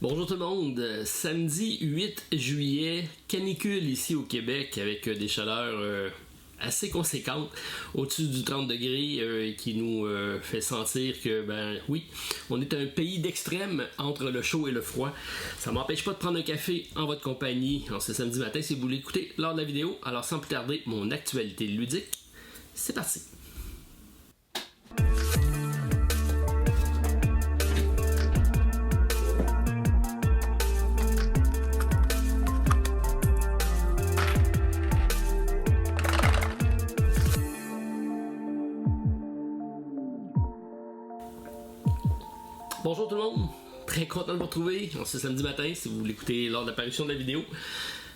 Bonjour tout le monde, samedi 8 juillet, canicule ici au Québec avec des chaleurs assez conséquentes, au-dessus du 30 degrés qui nous fait sentir que, oui, on est un pays d'extrême entre le chaud et le froid. Ça m'empêche pas de prendre un café en votre compagnie en ce samedi matin si vous l'écoutez lors de la vidéo. Alors sans plus tarder, mon actualité ludique, c'est parti. Bonjour tout le monde, très content de vous retrouver en ce samedi matin si vous l'écoutez lors de l'apparition de la vidéo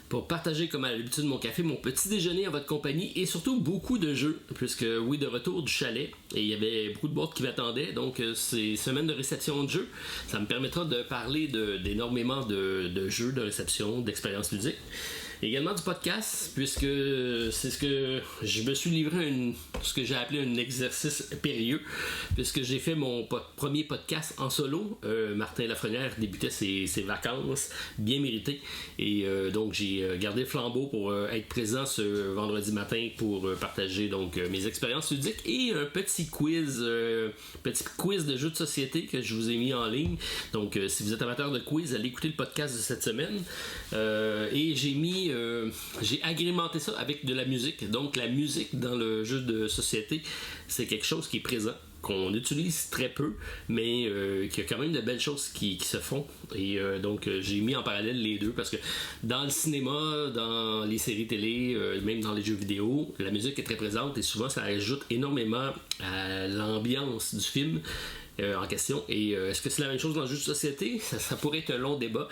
pour partager comme à l'habitude mon café, mon petit déjeuner en votre compagnie et surtout beaucoup de jeux puisque oui, de retour du chalet et il y avait beaucoup de boîtes qui m'attendaient, donc c'est semaine de réception de jeux, ça me permettra de parler d'énormément de jeux de réception, d'expériences ludiques. Également du podcast, puisque c'est ce que je me suis livré ce que j'ai appelé un exercice périlleux, puisque j'ai fait mon premier podcast en solo. Martin Lafrenière débutait ses vacances, bien méritées, et donc j'ai gardé le flambeau pour être présent ce vendredi matin pour partager donc mes expériences ludiques et un petit quiz de jeux de société que je vous ai mis en ligne. Donc si vous êtes amateur de quiz, allez écouter le podcast de cette semaine. Et j'ai agrémenté ça avec de la musique. Donc la musique dans le jeu de société, c'est quelque chose qui est présent, qu'on utilise très peu, mais qu'il y a quand même de belles choses qui se font. Et donc j'ai mis en parallèle les deux parce que dans le cinéma, dans les séries télé, même dans les jeux vidéo, la musique est très présente et souvent ça ajoute énormément à l'ambiance du film en question. Et est-ce que c'est la même chose dans le jeu de société? Ça pourrait être un long débat.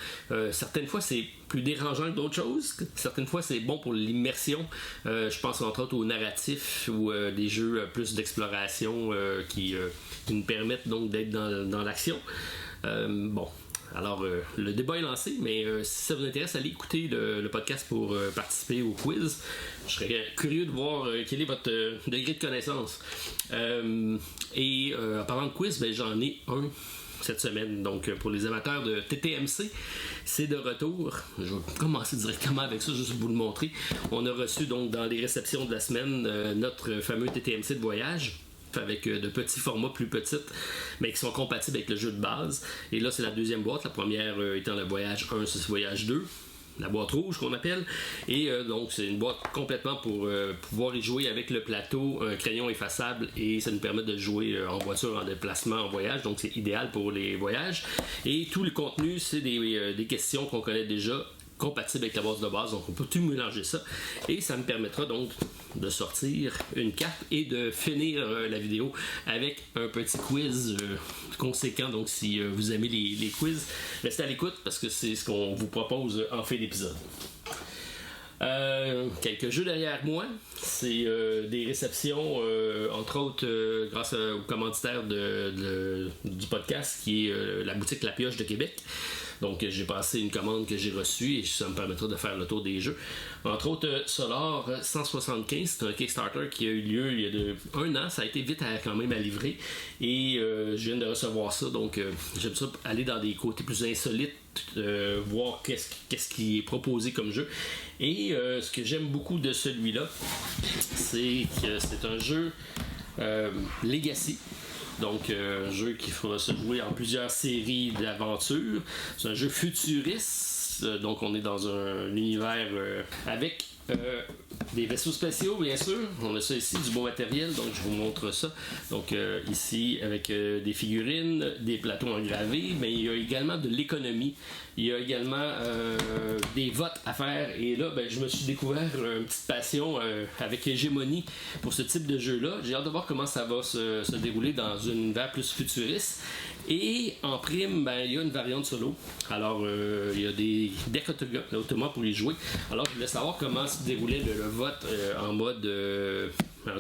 Certaines fois c'est plus dérangeant que d'autres choses. Certaines fois c'est bon pour l'immersion. Je pense entre autres au narratif ou des jeux plus d'exploration qui nous permettent donc d'être dans l'action. Alors, le débat est lancé, mais si ça vous intéresse, allez écouter le podcast pour participer au quiz. Je serais curieux de voir quel est votre degré de connaissance. En parlant de quiz, j'en ai un cette semaine. Donc, pour les amateurs de TTMC, c'est de retour. Je vais commencer directement avec ça, juste pour vous le montrer. On a reçu donc dans les réceptions de la semaine notre fameux TTMC de voyage, avec de petits formats plus petites, mais qui sont compatibles avec le jeu de base. Et là, c'est la deuxième boîte. La première étant le voyage 1, c'est voyage 2. La boîte rouge qu'on appelle. Et donc, c'est une boîte complètement pour pouvoir y jouer avec le plateau, un crayon effaçable, et ça nous permet de jouer en voiture, en déplacement, en voyage. Donc, c'est idéal pour les voyages. Et tout le contenu, c'est des questions qu'on connaît déjà, compatible avec la boîte de base, donc on peut tout mélanger ça et ça me permettra donc de sortir une carte et de finir la vidéo avec un petit quiz conséquent. Donc si vous aimez les quiz, restez à l'écoute parce que c'est ce qu'on vous propose en fin d'épisode. Quelques jeux derrière moi, c'est des réceptions entre autres grâce au commanditaire du podcast qui est la boutique La Pioche de Québec. Donc j'ai passé une commande que j'ai reçue et ça me permettra de faire le tour des jeux. Entre autres, Solar 175, c'est un Kickstarter qui a eu lieu il y a un an. Ça a été vite quand même à livrer et je viens de recevoir ça. Donc j'aime ça aller dans des côtés plus insolites, voir qu'est-ce qui est proposé comme jeu. Et ce que j'aime beaucoup de celui-là, c'est que c'est un jeu Legacy. Donc, un jeu qui fera se jouer en plusieurs séries d'aventures. C'est un jeu futuriste. Donc, on est dans un univers avec des vaisseaux spatiaux, bien sûr. On a ça ici, du beau matériel. Donc, je vous montre ça. Donc, ici, avec des figurines, des plateaux engravés. Mais il y a également de l'économie. Il y a également des votes à faire. Et là, je me suis découvert une petite passion avec Hégémonie pour ce type de jeu-là. J'ai hâte de voir comment ça va se dérouler dans un univers plus futuriste. Et en prime, il y a une variante solo. Alors, il y a des decks automates pour y jouer. Alors, je voulais savoir comment se déroulait le vote en mode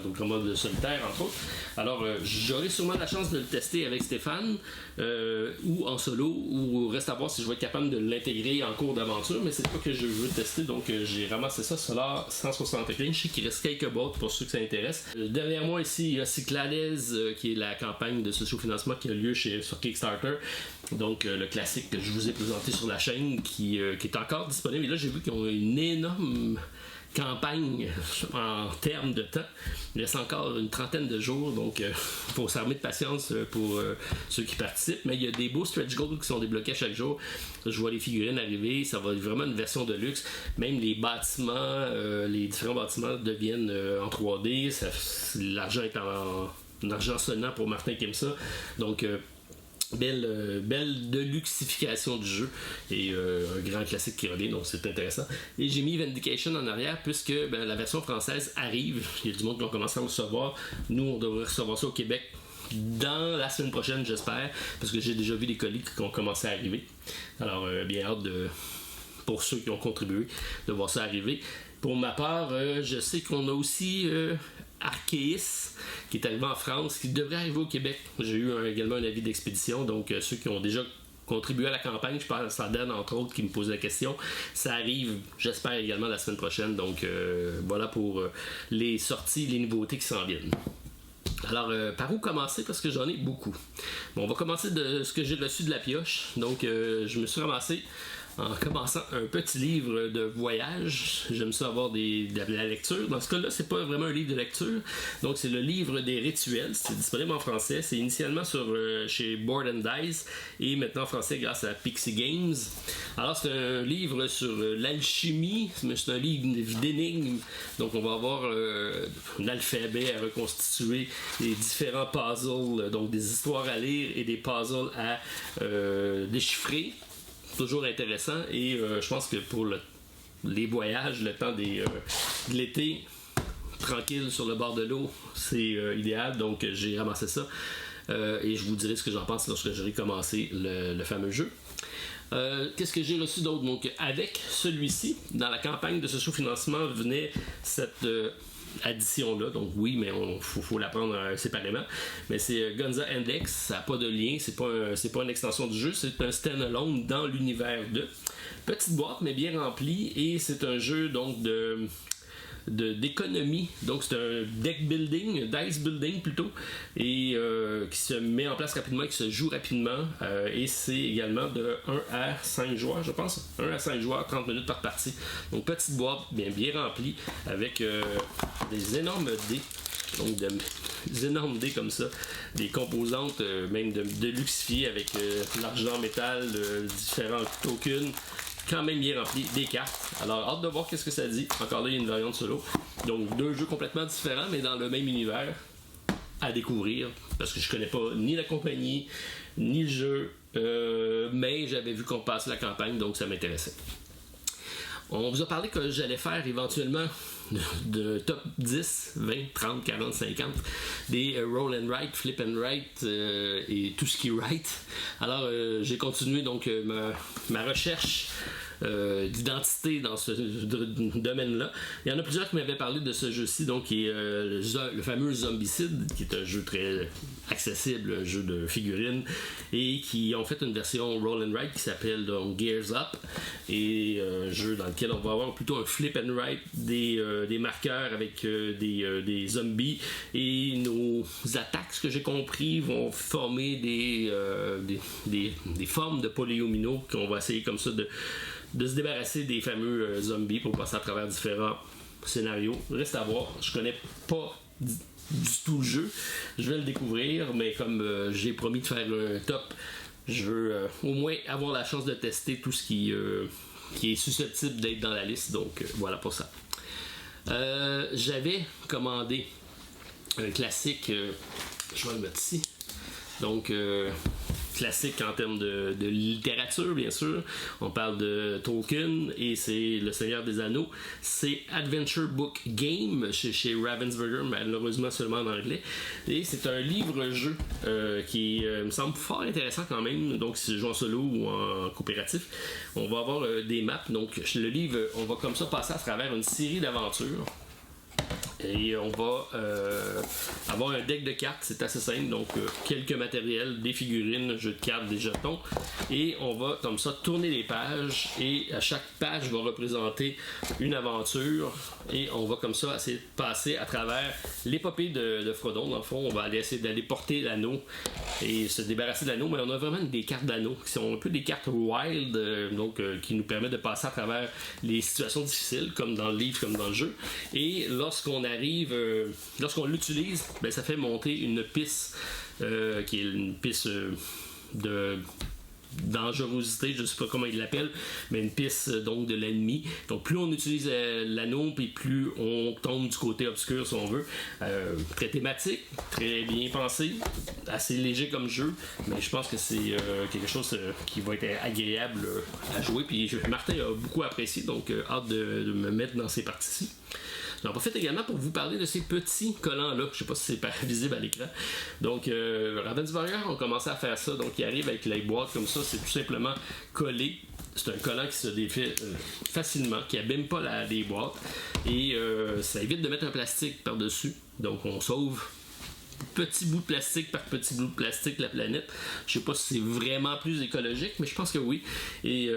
donc en mode solitaire entre autres. Alors j'aurai sûrement la chance de le tester avec Stéphane ou en solo, ou reste à voir si je vais être capable de l'intégrer en cours d'aventure, mais c'est pas que je veux tester, donc j'ai ramassé ça Solar 175. Je sais qu'il reste quelques boîtes pour ceux que ça intéresse. Derrière moi ici, il y a Cyclades qui est la campagne de socio-financement qui a lieu sur Kickstarter. Donc le classique que je vous ai présenté sur la chaîne qui est encore disponible. Et là j'ai vu qu'ils ont une énorme campagne en termes de temps. Il reste encore une trentaine de jours, donc il faut s'armer de patience pour ceux qui participent. Mais il y a des beaux stretch goals qui sont débloqués chaque jour. Je vois les figurines arriver, ça va être vraiment une version de luxe. Même les bâtiments, les différents bâtiments deviennent en 3D. L'argent est en argent sonnant pour Martin qui aime ça. Donc belle deluxification du jeu et un grand classique qui revient, donc c'est intéressant. Et j'ai mis Vindication en arrière puisque la version française arrive. Il y a du monde qui ont commencé à le recevoir. Nous, on devrait recevoir ça au Québec dans la semaine prochaine, j'espère, parce que j'ai déjà vu des colis qui ont commencé à arriver. Alors, bien hâte pour ceux qui ont contribué de voir ça arriver. Pour ma part, je sais qu'on a aussi Arceus qui est arrivé en France, qui devrait arriver au Québec. J'ai eu également un avis d'expédition, donc ceux qui ont déjà contribué à la campagne, je pense à Dan entre autres qui me pose la question, ça arrive j'espère également la semaine prochaine, donc voilà pour les sorties, les nouveautés qui s'en viennent. Alors, par où commencer? Parce que j'en ai beaucoup. Bon, on va commencer de ce que j'ai reçu de la pioche. Donc, je me suis ramassé en commençant un petit livre de voyage. J'aime ça avoir de la lecture. Dans ce cas-là, c'est pas vraiment un livre de lecture. Donc, c'est le livre des rituels. C'est disponible en français. C'est initialement chez Board and Dice et maintenant en français grâce à Pixie Games. Alors, c'est un livre sur l'alchimie, mais c'est un livre d'énigmes. Donc, on va avoir un alphabet à reconstituer, des différents puzzles, donc des histoires à lire et des puzzles à déchiffrer. Toujours intéressant et je pense que pour les voyages, le temps de l'été, tranquille sur le bord de l'eau, c'est idéal, donc j'ai ramassé ça et je vous dirai ce que j'en pense lorsque j'aurai commencé le fameux jeu. Qu'est-ce que j'ai reçu d'autre? Donc avec celui-ci, dans la campagne de sous-financement venait cette addition-là, donc oui, mais faut la prendre séparément, mais c'est Gonza Index, ça n'a pas de lien, c'est pas une extension du jeu, c'est un stand-alone dans l'univers de petite boîte mais bien remplie, et c'est un jeu donc d'économie, donc c'est un deck building, dice building plutôt, et qui se met en place rapidement, qui se joue rapidement, et c'est également de 1 à 5 joueurs, je pense, 1 à 5 joueurs, 30 minutes par partie, donc petite boîte bien remplie, avec des énormes dés, donc des énormes dés comme ça, des composantes même de luxifier avec l'argent, métal, différents tokens, quand même bien rempli, des cartes. Alors, hâte de voir qu'est-ce que ça dit. Encore là, il y a une variante solo. Donc, deux jeux complètement différents, mais dans le même univers à découvrir, parce que je connais pas ni la compagnie, ni le jeu, mais j'avais vu qu'on passait la campagne, donc ça m'intéressait. On vous a parlé que j'allais faire éventuellement de top 10, 20, 30, 40, 50 des roll and write, flip and write et tout ce qui write. Alors j'ai continué donc ma recherche d'identité dans ce domaine-là. Il y en a plusieurs qui m'avaient parlé de ce jeu-ci, donc qui est le fameux Zombicide, qui est un jeu très accessible, un jeu de figurines, et qui ont fait une version roll and write qui s'appelle donc Gears Up, et un jeu dans lequel on va avoir plutôt un flip and write, des marqueurs avec des zombies, et nos attaques, ce que j'ai compris, vont former des formes de polyomino qu'on va essayer comme ça de se débarrasser des fameux zombies pour passer à travers différents scénarios. Reste à voir, je connais pas du tout le jeu, je vais le découvrir, mais comme j'ai promis de faire un top, je veux au moins avoir la chance de tester tout ce qui est susceptible d'être dans la liste, donc voilà pour ça. J'avais commandé un classique, je vais le mettre ici, donc classique en termes de littérature, bien sûr. On parle de Tolkien et c'est Le Seigneur des Anneaux. C'est Adventure Book Game chez Ravensburger, malheureusement seulement en anglais. Et c'est un livre-jeu qui me semble fort intéressant quand même. Donc, si je joue en solo ou en coopératif, on va avoir des maps. Donc, le livre, on va comme ça passer à travers une série d'aventures. et on va avoir un deck de cartes, c'est assez simple, donc quelques matériels, des figurines, un jeu de cartes, des jetons, et on va comme ça tourner les pages, et à chaque page va représenter une aventure, et on va comme ça essayer de passer à travers l'épopée de Frodon. Dans le fond, on va aller essayer d'aller porter l'anneau et se débarrasser de l'anneau, mais on a vraiment des cartes d'anneau qui sont un peu des cartes wild, qui nous permettent de passer à travers les situations difficiles, comme dans le livre, comme dans le jeu. Et lorsqu'on l'utilise, ben, ça fait monter une piste qui est une piste de dangerosité, je ne sais pas comment il l'appelle, mais une piste donc de l'ennemi. Donc plus on utilise l'anneau, puis plus on tombe du côté obscur, si on veut. Très thématique, très bien pensé, assez léger comme jeu, mais je pense que c'est quelque chose qui va être agréable à jouer. Puis Martin a beaucoup apprécié, donc hâte de me mettre dans ces parties-ci. J'en profite également pour vous parler de ces petits collants-là. Je ne sais pas si c'est visible à l'écran. Donc, Ravensburger ont commencé à faire ça. Donc, ils arrivent avec les boîtes comme ça. C'est tout simplement collé. C'est un collant qui se défait facilement, qui n'abîme pas les boîtes. Et ça évite de mettre un plastique par-dessus. Donc, on sauve petit bout de plastique par petit bout de plastique la planète. Je sais pas si c'est vraiment plus écologique, mais je pense que oui. Et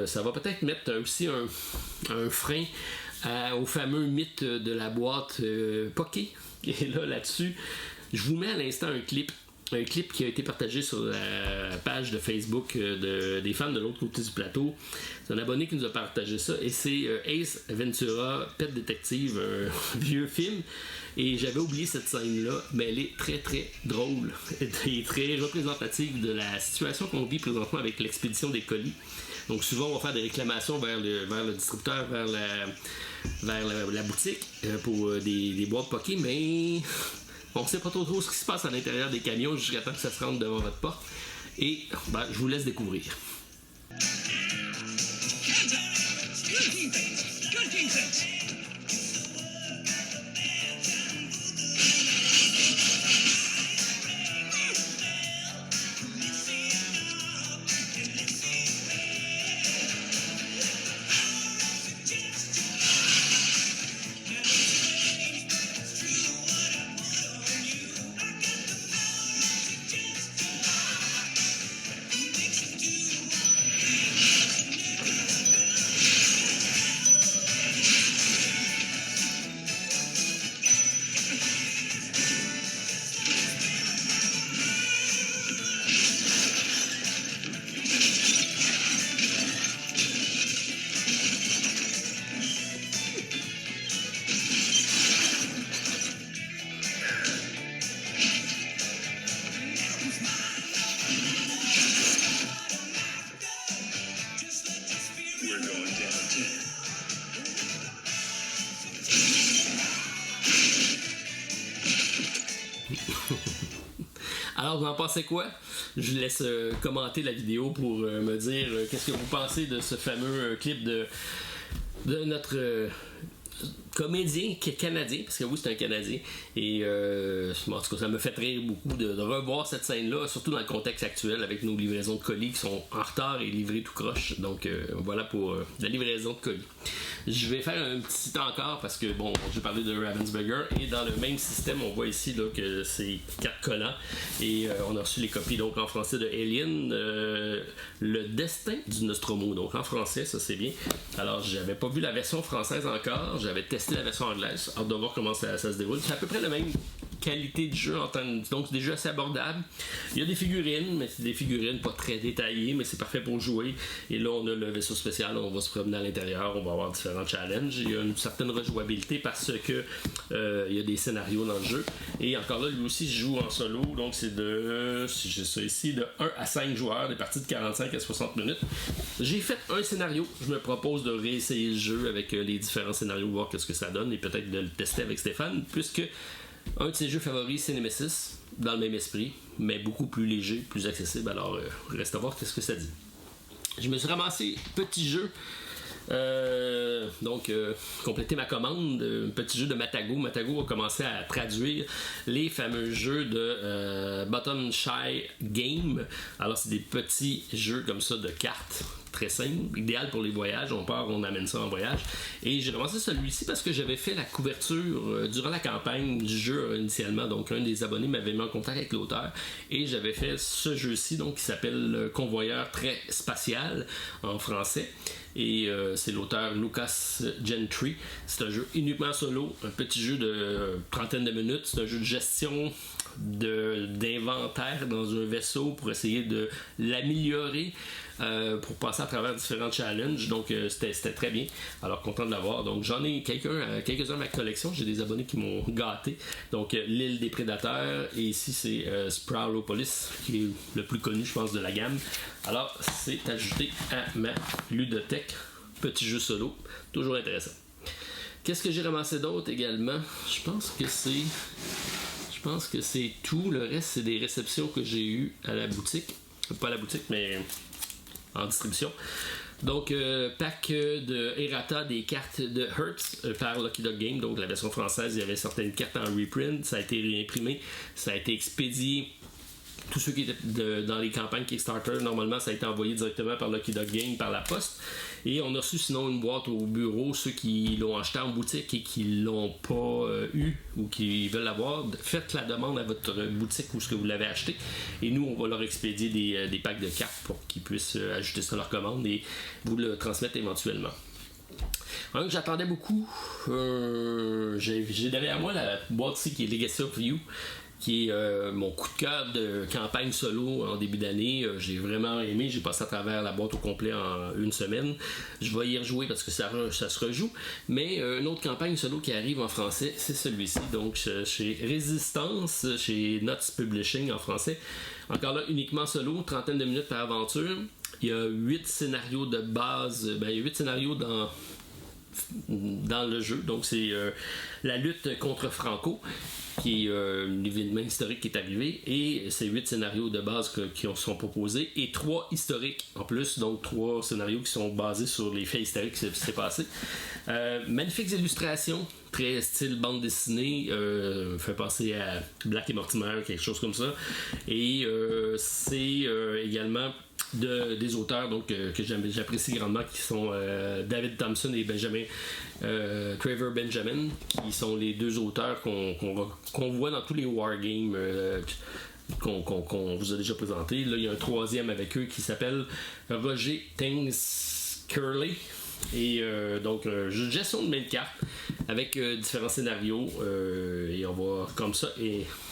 ça va peut-être mettre aussi un frein au fameux mythe de la boîte Poké. Et là-dessus, je vous mets à l'instant un clip qui a été partagé sur la page de Facebook des fans de l'autre côté du plateau. C'est un abonné qui nous a partagé ça, et c'est Ace Ventura, Pet Detective, un vieux film. Et j'avais oublié cette scène-là, mais elle est très très drôle et très représentative de la situation qu'on vit présentement avec l'expédition des colis. Donc souvent on va faire des réclamations vers le distributeur, vers la boutique pour des boîtes Poké, mais on ne sait pas trop ce qui se passe à l'intérieur des camions jusqu'à temps que ça se rentre devant votre porte. Et je vous laisse découvrir. Alors, vous en pensez quoi? Je vous laisse commenter la vidéo pour me dire qu'est-ce que vous pensez de ce fameux clip de notre comédien canadien, parce que oui, c'est un Canadien, et en tout cas, ça me fait rire beaucoup de revoir cette scène-là, surtout dans le contexte actuel, avec nos livraisons de colis qui sont en retard et livrées tout croche. Donc voilà pour la livraison de colis. Je vais faire un petit encore parce que bon, j'ai parlé de Ravensburger, et dans le même système, on voit ici là, que c'est 4 collants, et on a reçu les copies donc en français de Alien, le destin du Nostromo, donc en français, ça c'est bien. Alors j'avais pas vu la version française encore, j'avais testé la version anglaise, hâte de voir comment ça se déroule. C'est à peu près le même qualité de jeu, donc c'est des jeux assez abordables. Il y a des figurines, mais c'est des figurines pas très détaillées, mais c'est parfait pour jouer. Et là on a le vaisseau spécial, on va se promener à l'intérieur, on va avoir différents challenges. Il y a une certaine rejouabilité parce que il y a des scénarios dans le jeu. Et encore là, lui aussi je joue en solo, donc c'est si j'ai ça ici, de 1 à 5 joueurs, des parties de 45 à 60 minutes. J'ai fait un scénario, je me propose de réessayer le jeu avec les différents scénarios, voir ce que ça donne, et peut-être de le tester avec Stéphane, puisque un de ses jeux favoris, c'est Nemesis, dans le même esprit, mais beaucoup plus léger, plus accessible. Alors, reste à voir qu'est-ce que ça dit. Je me suis ramassé petit jeu. Compléter ma commande, un petit jeu de Matago. Matago a commencé à traduire les fameux jeux de Button Shy Game. Alors, c'est des petits jeux comme ça de cartes, très simple, idéal pour les voyages. On part, on amène ça en voyage. Et j'ai commencé celui-ci parce que j'avais fait la couverture durant la campagne du jeu initialement. Donc un des abonnés m'avait mis en contact avec l'auteur et j'avais fait ce jeu-ci donc qui s'appelle Convoyeur très spatial en français. Et c'est l'auteur Lucas Gentry. C'est un jeu uniquement solo, un petit jeu de trentaine de minutes. C'est un jeu de gestion d'inventaire dans un vaisseau pour essayer de l'améliorer pour passer à travers différents challenges. Donc c'était très bien. Alors content de l'avoir. Donc j'en ai quelques-uns de ma collection. J'ai des abonnés qui m'ont gâté. Donc l'île des prédateurs et ici c'est Sprawlopolis qui est le plus connu je pense de la gamme. Alors c'est ajouté à ma ludothèque. Petit jeu solo. Toujours intéressant. Qu'est-ce que j'ai ramassé d'autre également? Je pense que c'est tout. Le reste, c'est des réceptions que j'ai eues à la boutique. Pas à la boutique, mais en distribution. Donc, pack de Errata des cartes de Hertz par Lucky Dog Game. Donc, la version française, il y avait certaines cartes en reprint. Ça a été réimprimé. Ça a été expédié. Tous ceux qui étaient dans les campagnes Kickstarter, normalement, ça a été envoyé directement par Lucky Dog Game, par la poste. Et on a reçu sinon une boîte au bureau. Ceux qui l'ont acheté en boutique et qui l'ont pas eu ou qui veulent l'avoir, faites la demande à votre boutique où ce que vous l'avez acheté. Et nous, on va leur expédier des packs de cartes pour qu'ils puissent ajouter ça à leur commande et vous le transmettre éventuellement. Un que j'attendais beaucoup, j'ai derrière moi la boîte ici qui est Legacy of You, qui est mon coup de cœur de campagne solo en début d'année. J'ai vraiment aimé, j'ai passé à travers la boîte au complet en une semaine. Je vais y rejouer parce que ça se rejoue. Mais une autre campagne solo qui arrive en français, c'est celui-ci. Donc chez Résistance, chez Nuts Publishing en français. Encore là, uniquement solo, trentaine de minutes par aventure. Il y a 8 scénarios de base, il y a 8 scénarios dans le jeu. Donc c'est la lutte contre Franco, qui est un événement historique qui est arrivé, et c'est 8 scénarios de base qui sont proposés, et 3 historiques en plus, donc 3 scénarios qui sont basés sur les faits historiques qui s'est passé. Magnifiques illustrations, très style bande dessinée, fait penser à Black et Mortimer, quelque chose comme ça, et c'est également des auteurs donc, que j'apprécie grandement, qui sont David Thompson et Trevor Benjamin, qui sont les deux auteurs qu'on voit dans tous les wargames qu'on vous a déjà présentés. Là, il y a un troisième avec eux qui s'appelle Roger Things Curley. Et donc, jeu de gestion de main de cartes avec différents scénarios, et on va comme ça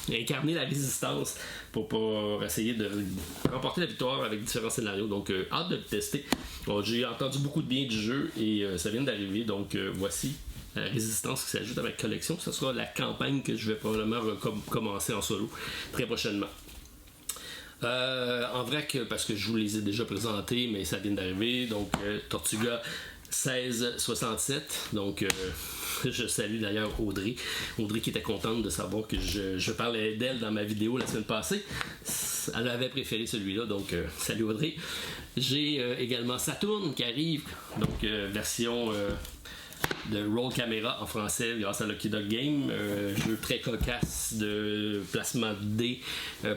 incarner la résistance pour essayer de remporter la victoire avec différents scénarios. Donc, hâte de le tester. Bon, j'ai entendu beaucoup de bien du jeu et ça vient d'arriver. Donc, voici la résistance qui s'ajoute à ma collection. Ce sera la campagne que je vais probablement commencer en solo très prochainement. En vrai que parce que je vous les ai déjà présentés, mais ça vient d'arriver. Donc, Tortuga 1667. Donc, je salue d'ailleurs Audrey qui était contente de savoir que je parlais d'elle dans ma vidéo la semaine passée. Elle avait préféré celui-là, donc salut Audrey. J'ai également Saturn qui arrive, donc version de Roll Camera en français grâce à Lucky Dog Game, jeu très cocasse de placement de dés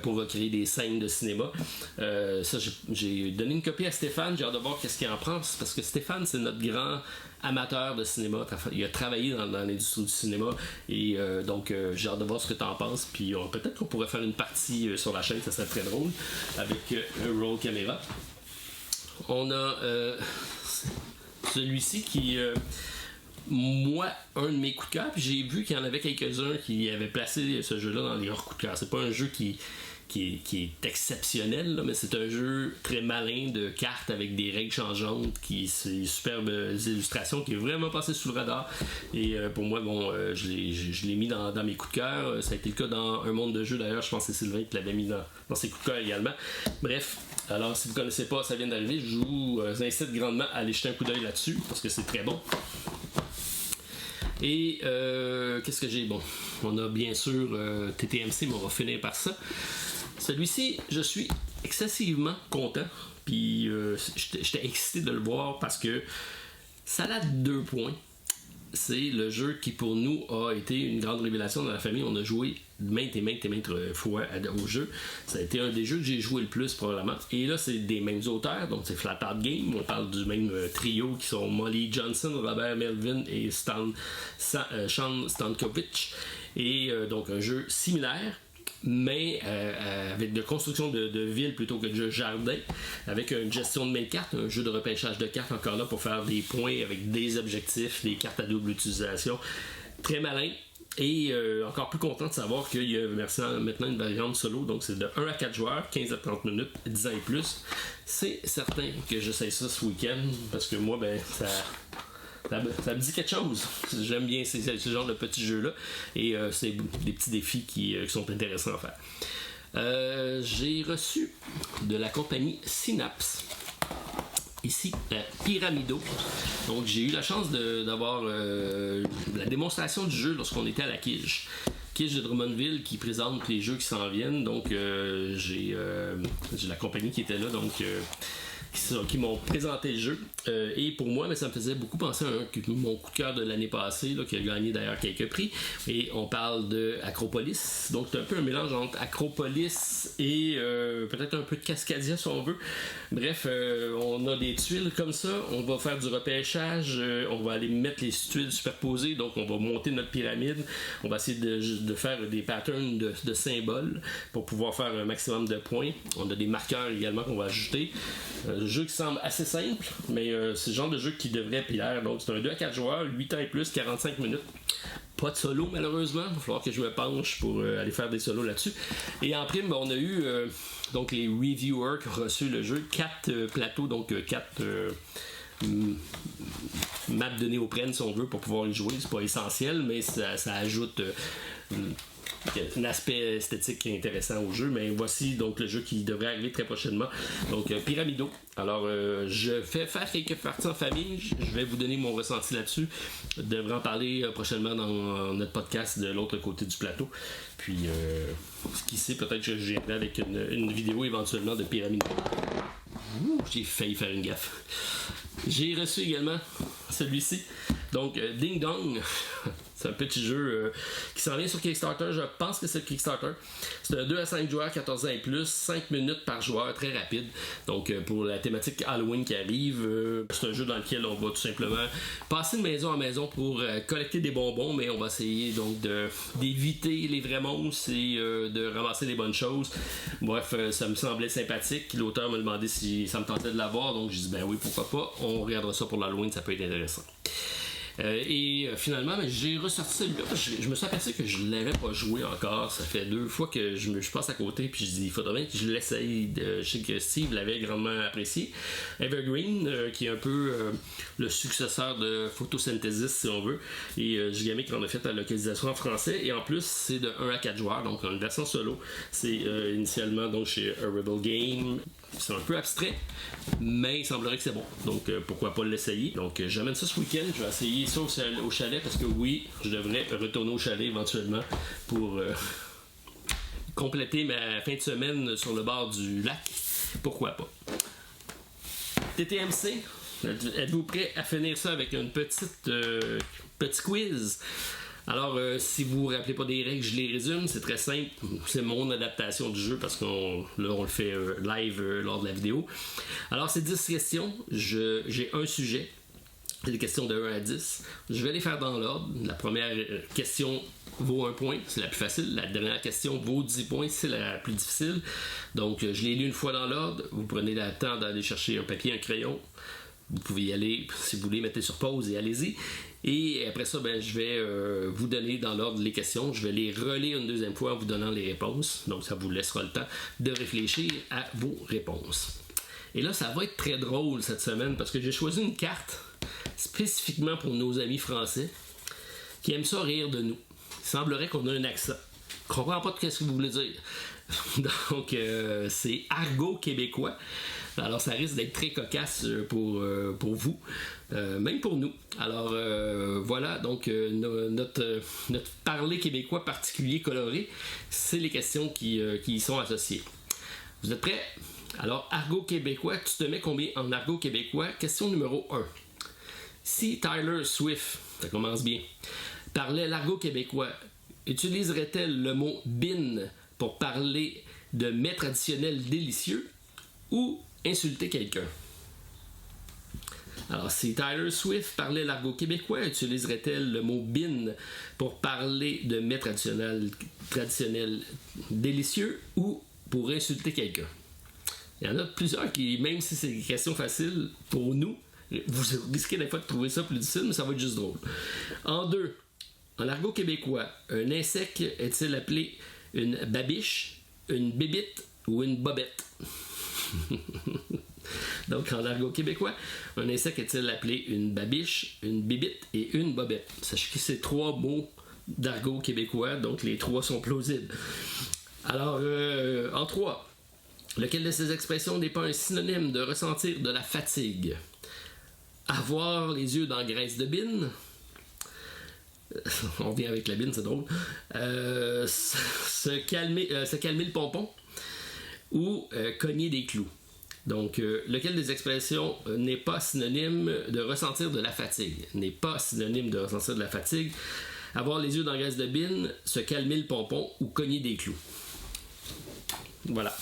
pour recréer des scènes de cinéma. Ça, j'ai donné une copie à Stéphane, j'ai hâte de voir qu'est-ce qu'il en pense, parce que Stéphane, c'est notre grand amateur de cinéma. Il a travaillé dans l'industrie du cinéma, et donc j'ai hâte de voir ce que tu en penses. Puis peut-être qu'on pourrait faire une partie sur la chaîne, ça serait très drôle, avec Roll Camera. On a celui-ci qui moi, un de mes coups de cœur, puis j'ai vu qu'il y en avait quelques-uns qui avaient placé ce jeu-là dans les hors coups de cœur. C'est pas un jeu qui est exceptionnel, là, mais c'est un jeu très malin de cartes avec des règles changeantes, c'est superbes illustrations, qui est vraiment passé sous le radar. Et pour moi, bon, je l'ai mis dans mes coups de cœur. Ça a été le cas dans Un monde de jeu, d'ailleurs. Je pense que c'est Sylvain qui l'avait mis dans ses coups de cœur également. Bref, alors si vous ne connaissez pas, ça vient d'arriver. Je vous incite grandement à aller jeter un coup d'œil là-dessus, parce que c'est très bon. Et qu'est-ce que j'ai? Bon, on a bien sûr TTMC, mais on va finir par ça. Celui-ci, je suis excessivement content. Puis j'étais excité de le voir parce que Salade 2 points, c'est le jeu qui pour nous a été une grande révélation dans la famille. On a joué maintes fois au jeu. Ça a été un des jeux que j'ai joué le plus probablement. Et là, c'est des mêmes auteurs, donc c'est Flat Out Game. On parle du même trio qui sont Molly Johnson, Robert Melvin et Sean Stankovic. Et donc un jeu similaire, mais avec de construction de ville plutôt que de jardin, avec une gestion de main de cartes, un jeu de repêchage de cartes encore là pour faire des points avec des objectifs, des cartes à double utilisation. Très malin. Et encore plus content de savoir qu'il y a maintenant une variante solo, donc c'est de 1 à 4 joueurs, 15 à 30 minutes, 10 ans et plus. C'est certain que j'essaie ça ce week-end, parce que moi, ça me dit quelque chose. J'aime bien ce genre de petits jeux-là, et c'est des petits défis qui sont intéressants à faire. J'ai reçu de la compagnie Synapse. Ici, Pyramido. Donc, j'ai eu la chance d'avoir la démonstration du jeu lorsqu'on était à la Quiche de Drummondville qui présente les jeux qui s'en viennent. Donc, j'ai la compagnie qui était là, donc qui m'ont présenté le jeu. Et pour moi, ça me faisait beaucoup penser à mon coup de cœur de l'année passée, là, qui a gagné d'ailleurs quelques prix. Et on parle de Acropolis. Donc, c'est un peu un mélange entre Acropolis et peut-être un peu de Cascadia, si on veut. Bref, on a des tuiles comme ça. On va faire du repêchage. On va aller mettre les tuiles superposées. Donc, on va monter notre pyramide. On va essayer de faire des patterns de symboles pour pouvoir faire un maximum de points. On a des marqueurs également qu'on va ajouter. Un jeu qui semble assez simple, mais c'est le genre de jeu qui devrait plaire. Donc, c'est un 2 à 4 joueurs, 8 ans et plus, 45 minutes. Pas de solo, malheureusement. Il va falloir que je me penche pour aller faire des solos là-dessus. Et en prime, on a eu donc les reviewers qui ont reçu le jeu. 4 plateaux, donc 4 maps de néoprène, si on veut, pour pouvoir y jouer. C'est pas essentiel, mais ça ajoute un aspect esthétique intéressant au jeu. Mais voici donc le jeu qui devrait arriver très prochainement. Donc Pyramido. Alors je vais faire quelques parties en famille. Je vais vous donner mon ressenti là-dessus. Je devrais en parler prochainement dans notre podcast de l'autre côté du plateau. Puis qui sait, peut-être que je viendrai avec une vidéo éventuellement de Pyramido. J'ai failli faire une gaffe. J'ai reçu également celui-ci. Donc Ding Dong. C'est un petit jeu qui s'en vient sur Kickstarter. Je pense que c'est le Kickstarter. C'est un 2 à 5 joueurs, 14 ans et plus, 5 minutes par joueur, très rapide. Donc pour la thématique Halloween qui arrive, c'est un jeu dans lequel on va tout simplement passer de maison en maison pour collecter des bonbons, mais on va essayer donc d'éviter les vrais monstres et de ramasser les bonnes choses. Bref, ça me semblait sympathique. L'auteur m'a demandé si ça me tentait de l'avoir, donc j'ai dit ben oui, pourquoi pas. On regardera ça pour l'Halloween, ça peut être intéressant. Et finalement, j'ai ressorti celui-là. Je me suis aperçu que je ne l'avais pas joué encore. Ça fait 2 fois que je passe à côté. Puis je dis, il faudrait bien que je l'essaye. Je sais que Steve l'avait grandement apprécié. Evergreen, qui est un peu le successeur de Photosynthesis, si on veut. Et Gigamic en a fait la localisation en français. Et en plus, c'est de 1 à 4 joueurs. Donc, une version solo. C'est initialement donc chez Rebel Game. C'est un peu abstrait, mais il semblerait que c'est bon. Donc, pourquoi pas l'essayer. Donc, j'amène ça ce week-end. Je vais essayer ça au chalet parce que oui, je devrais retourner au chalet éventuellement pour compléter ma fin de semaine sur le bord du lac. Pourquoi pas. TTMC, êtes-vous prêts à finir ça avec une petit quiz? Alors, si vous ne vous rappelez pas des règles, je les résume. C'est très simple. C'est mon adaptation du jeu parce qu'on le fait live lors de la vidéo. Alors, c'est 10 questions. J'ai un sujet. C'est des questions de 1 à 10. Je vais les faire dans l'ordre. La première question vaut 1 point. C'est la plus facile. La dernière question vaut 10 points. C'est la plus difficile. Donc, je l'ai lu une fois dans l'ordre. Vous prenez le temps d'aller chercher un papier, un crayon. Vous pouvez y aller, si vous voulez, mettez sur pause et allez-y. Et après ça, je vais vous donner dans l'ordre les questions. Je vais les relire une deuxième fois en vous donnant les réponses. Donc, ça vous laissera le temps de réfléchir à vos réponses. Et là, ça va être très drôle cette semaine parce que j'ai choisi une carte spécifiquement pour nos amis français qui aiment ça rire de nous. Il semblerait qu'on a un accent. Je ne comprends pas de ce que vous voulez dire. Donc, c'est argot québécois. Alors, ça risque d'être très cocasse pour vous, même pour nous. Alors, voilà, donc notre parler québécois particulier coloré, c'est les questions qui y sont associées. Vous êtes prêts? Alors, argot québécois, tu te mets combien en argot québécois? Question numéro 1. Si Tyler Swift, ça commence bien, parlait l'argot québécois, utiliserait-elle le mot bin pour parler de mets traditionnels délicieux ou insulter quelqu'un? Alors, si Taylor Swift parlait l'argot québécois, utiliserait-elle le mot bin pour parler de mets traditionnels délicieux ou pour insulter quelqu'un? Il y en a plusieurs qui, même si c'est une question facile pour nous, vous risquez des fois de trouver ça plus difficile, mais ça va être juste drôle. En 2, en argot québécois, un insecte est-il appelé une babiche, une bébite ou une bobette? Donc, en argot québécois, un insecte est-il appelé une babiche, une bébite et une bobette? Sachez que c'est 3 mots d'argot québécois, donc les 3 sont plausibles. Alors, en 3, lequel de ces expressions n'est pas un synonyme de ressentir de la fatigue? Avoir les yeux dans graisse de bine. On vient avec la bine, c'est drôle. Se calmer le pompon ou cogner des clous. Donc, lequel des expressions n'est pas synonyme de ressentir de la fatigue? N'est pas synonyme de ressentir de la fatigue. Avoir les yeux dans graisse de bine, se calmer le pompon ou cogner des clous. Voilà.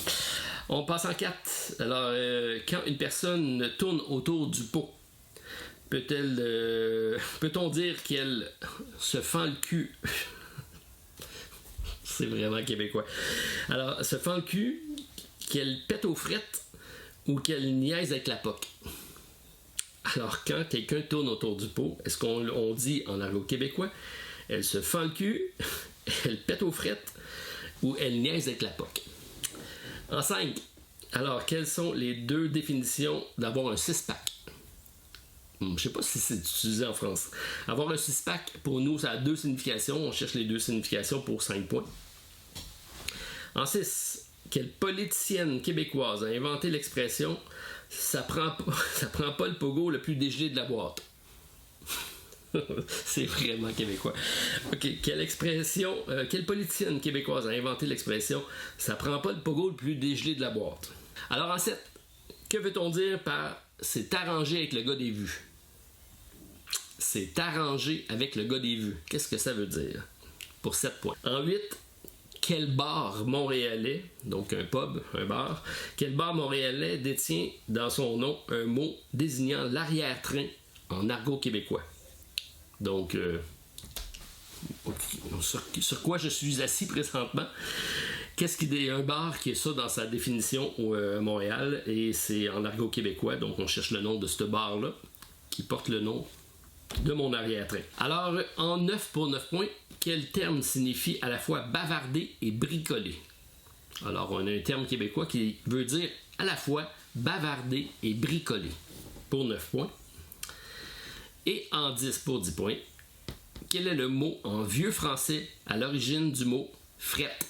On passe en 4. Alors, quand une personne tourne autour du pot, peut-on dire qu'elle se fend le cul? C'est vraiment québécois. Alors, se fend le cul, qu'elle pète aux frettes ou qu'elle niaise avec la poque? Alors, quand quelqu'un tourne autour du pot, est-ce qu'on dit en argot québécois, elle se fend le cul, elle pète aux frettes ou elle niaise avec la poque? En 5, alors, quelles sont les 2 définitions d'avoir un six-pack? Je ne sais pas si c'est utilisé en France. Avoir un six-pack, pour nous, ça a 2 significations. On cherche les 2 significations pour 5 points. En 6, quelle politicienne québécoise a inventé l'expression « ça prend pas le pogo le plus dégelé de la boîte ». C'est vraiment québécois. OK, quelle politicienne québécoise a inventé l'expression « ça prend pas le pogo le plus dégelé de la boîte ». Alors en 7, que veut-on dire par « c'est arrangé avec le gars des vues » ? C'est arrangé avec le gars des vues. Qu'est-ce que ça veut dire? Pour 7 points. En 8, quel bar montréalais, donc un pub, un bar, quel bar montréalais détient dans son nom un mot désignant l'arrière-train en argot québécois? Donc, sur quoi je suis assis présentement? Qu'est-ce qui est un bar qui est ça dans sa définition à Montréal? Et c'est en argot québécois, donc on cherche le nom de ce bar-là qui porte le nom de mon arrière-train. Alors, en 9 pour 9 points, quel terme signifie à la fois bavarder et bricoler? Alors, on a un terme québécois qui veut dire à la fois bavarder et bricoler pour 9 points. Et en 10 pour 10 points, quel est le mot en vieux français à l'origine du mot frette?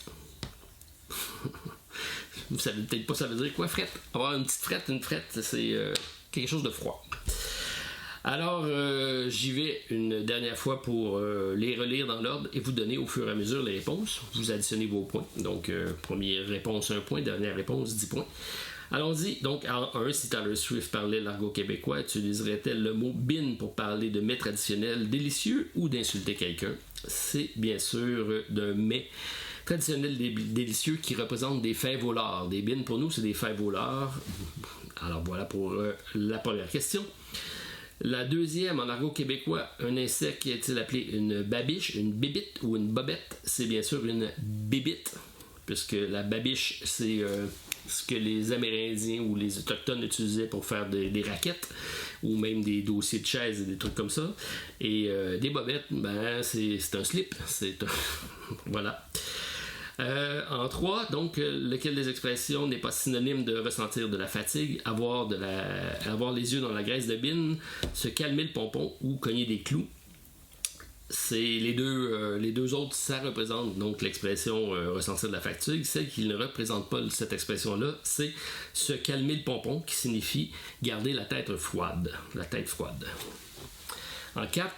Vous savez peut-être pas ça veut dire quoi, frette? Avoir une petite frette, une frette, c'est quelque chose de froid. Alors, j'y vais une dernière fois pour les relire dans l'ordre et vous donner au fur et à mesure les réponses. Vous additionnez vos points. Donc, première réponse, 1 point. Dernière réponse, 10 points. Allons-y. Donc, en 1, si Taylor Swift parlait l'argot québécois, utiliserait-elle le mot bin pour parler de mets traditionnels délicieux ou d'insulter quelqu'un? C'est bien sûr d'un mets traditionnel délicieux qui représente des fèves au lard. Des bines, pour nous, c'est des fèves au lard. Alors, voilà pour la première question. La deuxième, en argot québécois, un insecte qui est-il appelé une babiche, une bébite ou une bobette? C'est bien sûr une bébite, puisque la babiche, c'est ce que les Amérindiens ou les Autochtones utilisaient pour faire des raquettes, ou même des dossiers de chaises et des trucs comme ça. Et des bobettes, ben, c'est un slip. Voilà. En 3, donc, lequel des expressions n'est pas synonyme de ressentir de la fatigue, avoir les yeux dans la graisse de bine, se calmer le pompon ou cogner des clous? C'est les deux autres, ça représente donc l'expression ressentir de la fatigue. Celle qui ne représente pas cette expression-là, c'est se calmer le pompon, qui signifie garder la tête froide. La tête froide. En 4,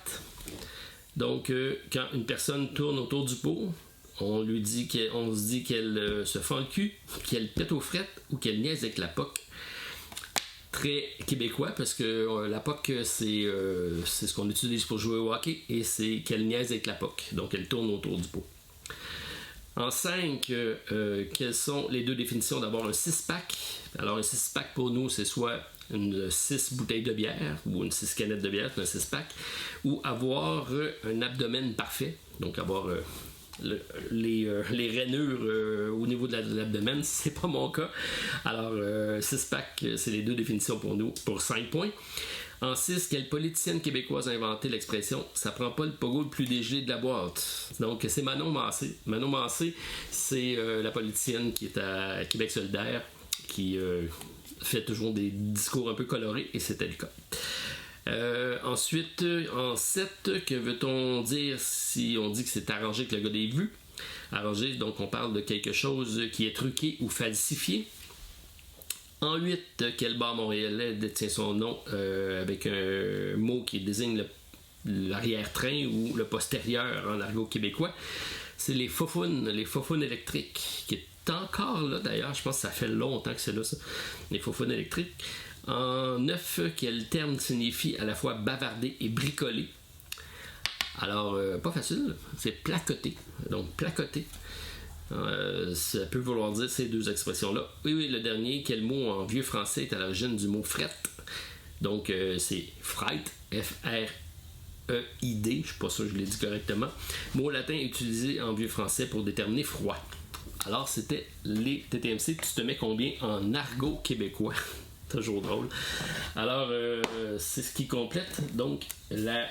donc, quand une personne tourne autour du pot, on se dit qu'elle se fend le cul, qu'elle pète aux frettes ou qu'elle niaise avec la poque. Très québécois parce que la poque, c'est ce qu'on utilise pour jouer au hockey et c'est qu'elle niaise avec la poque. Donc elle tourne autour du pot. En 5, quelles sont les deux définitions d'avoir un 6-pack? Alors, un 6-pack pour nous, c'est soit une 6 bouteilles de bière ou une 6 canettes de bière, c'est un 6-pack, ou avoir un abdomen parfait, donc avoir les rainures au niveau de l'abdomen, c'est pas mon cas. Alors, 6-pack, c'est les deux définitions pour nous, pour 5 points. En 6, quelle politicienne québécoise a inventé l'expression « ça prend pas le pogo le plus dégelé de la boîte ». Donc, c'est Manon Massé. Manon Massé, c'est la politicienne qui est à Québec solidaire, qui fait toujours des discours un peu colorés, et c'était le cas. Ensuite, en 7, que veut-on dire si on dit que c'est arrangé que le gars des vues? Arrangé, donc on parle de quelque chose qui est truqué ou falsifié. En 8, quel bar montréalais détient son nom avec un mot qui désigne l'arrière-train ou le postérieur en argot québécois? C'est les faufounes électriques, qui est encore là d'ailleurs, je pense que ça fait longtemps que c'est là ça, les faufounes électriques. En 9, quel terme signifie à la fois bavarder et bricoler? Alors, pas facile, c'est placoter. Donc, placoter. Ça peut vouloir dire ces deux expressions-là. Oui, le dernier, quel mot en vieux français est à l'origine du mot fret? Donc, c'est freit, F-R-E-I-D, je ne suis pas sûr que je l'ai dit correctement. Mot latin utilisé en vieux français pour déterminer froid. Alors, c'était les TTMC. Tu te mets combien en argot québécois? Toujours drôle. Alors, c'est ce qui complète donc la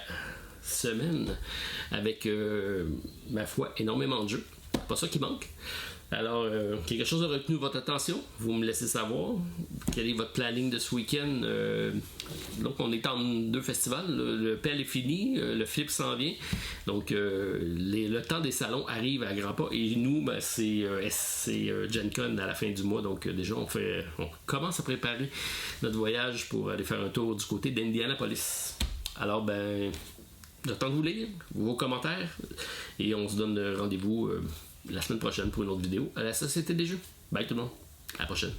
semaine avec, ma foi, énormément de jeux. Pas ça qui manque. Alors, quelque chose a retenu votre attention? Vous me laissez savoir. Quel est votre planning de ce week-end? Donc, on est en 2 festivals. Le PEL est fini. Le FLIP s'en vient. Donc, le temps des salons arrive à grands pas. Et nous, ben, c'est Gen Con à la fin du mois. Donc, déjà, on commence à préparer notre voyage pour aller faire un tour du côté d'Indianapolis. Alors, ben, j'attends de vous lire vos commentaires. Et on se donne rendez-vous la semaine prochaine pour une autre vidéo à la Société des Jeux. Bye tout le monde. À la prochaine.